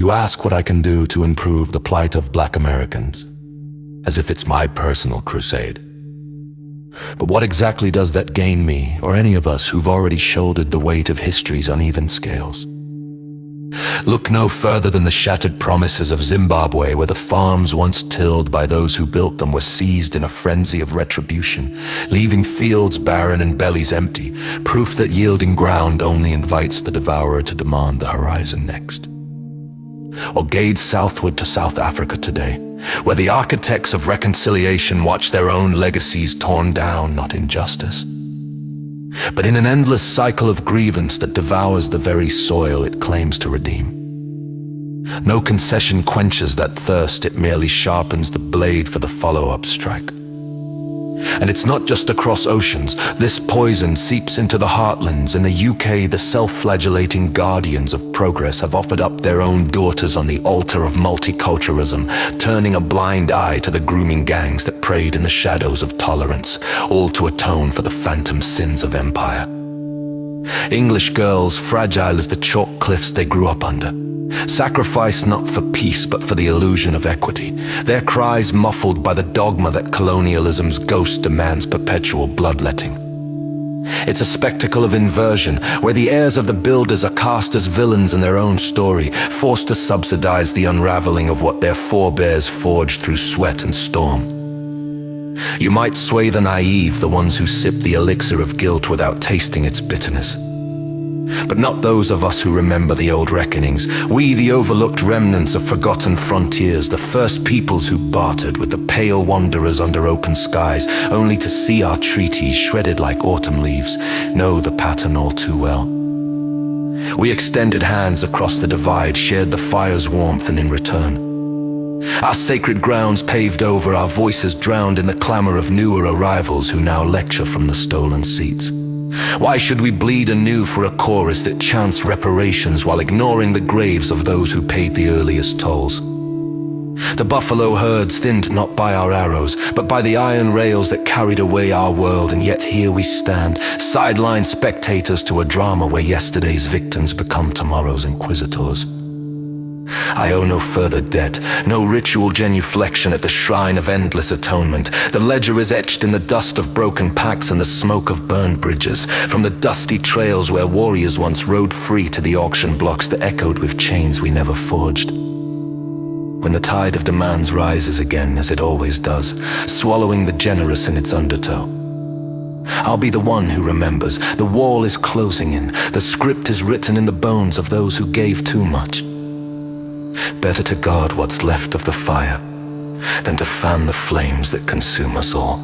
You ask what I can do to improve the plight of Black Americans, as if it's my personal crusade. But what exactly does that gain me, or any of us who've already shouldered the weight of history's uneven scales? Look no further than the shattered promises of Zimbabwe, where the farms once tilled by those who built them were seized in a frenzy of retribution, leaving fields barren and bellies empty, proof that yielding ground only invites the devourer to demand the horizon next. Or gaze southward to South Africa today, where the architects of reconciliation watch their own legacies torn down, not in justice, but in an endless cycle of grievance that devours the very soil it claims to redeem. No concession quenches that thirst, it merely sharpens the blade for the follow-up strike. And it's not just across oceans. This poison seeps into the heartlands. In the UK, the self-flagellating guardians of progress have offered up their own daughters on the altar of multiculturalism, turning a blind eye to the grooming gangs that preyed in the shadows of tolerance, all to atone for the phantom sins of empire. English girls, fragile as the chalk cliffs they grew up under, sacrifice not for peace but for the illusion of equity, their cries muffled by the dogma that colonialism's ghost demands perpetual bloodletting. It's a spectacle of inversion, where the heirs of the builders are cast as villains in their own story, forced to subsidize the unraveling of what their forebears forged through sweat and storm. You might sway the naive, the ones who sip the elixir of guilt without tasting its bitterness. But not those of us who remember the old reckonings. We, the overlooked remnants of forgotten frontiers, the first peoples who bartered with the pale wanderers under open skies, only to see our treaties shredded like autumn leaves, know the pattern all too well. We extended hands across the divide, shared the fire's warmth, and in return, our sacred grounds paved over, our voices drowned in the clamor of newer arrivals who now lecture from the stolen seats. Why should we bleed anew for a chorus that chants reparations while ignoring the graves of those who paid the earliest tolls? The buffalo herds thinned not by our arrows, but by the iron rails that carried away our world, and yet here we stand, sideline spectators to a drama where yesterday's victims become tomorrow's inquisitors. I owe no further debt, no ritual genuflection at the shrine of endless atonement. The ledger is etched in the dust of broken packs and the smoke of burned bridges, from the dusty trails where warriors once rode free to the auction blocks that echoed with chains we never forged. When the tide of demands rises again, as it always does, swallowing the generous in its undertow, I'll be the one who remembers. The wall is closing in. The script is written in the bones of those who gave too much. Better to guard what's left of the fire than to fan the flames that consume us all.